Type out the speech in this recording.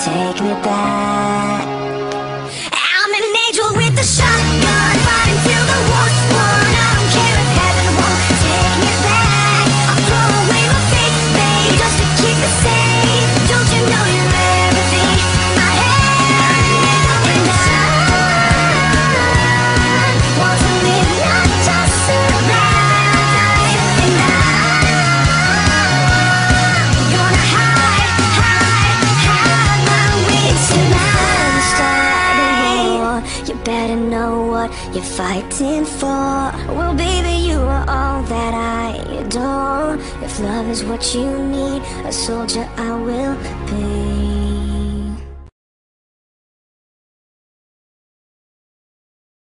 Take me back. I'm an angel with a shotgun, fighting till the war's won. I don't care if heaven won't take me back. I'll throw away my faith, babe, just to keep it safe. Don't you know you're everything I have? And I want to live, not just survive. And I'm gonna hide my wings tonight. Start a war, you better know what you're fighting for. Well, baby, you are all that I adore. If love is what you need, a soldier I will be.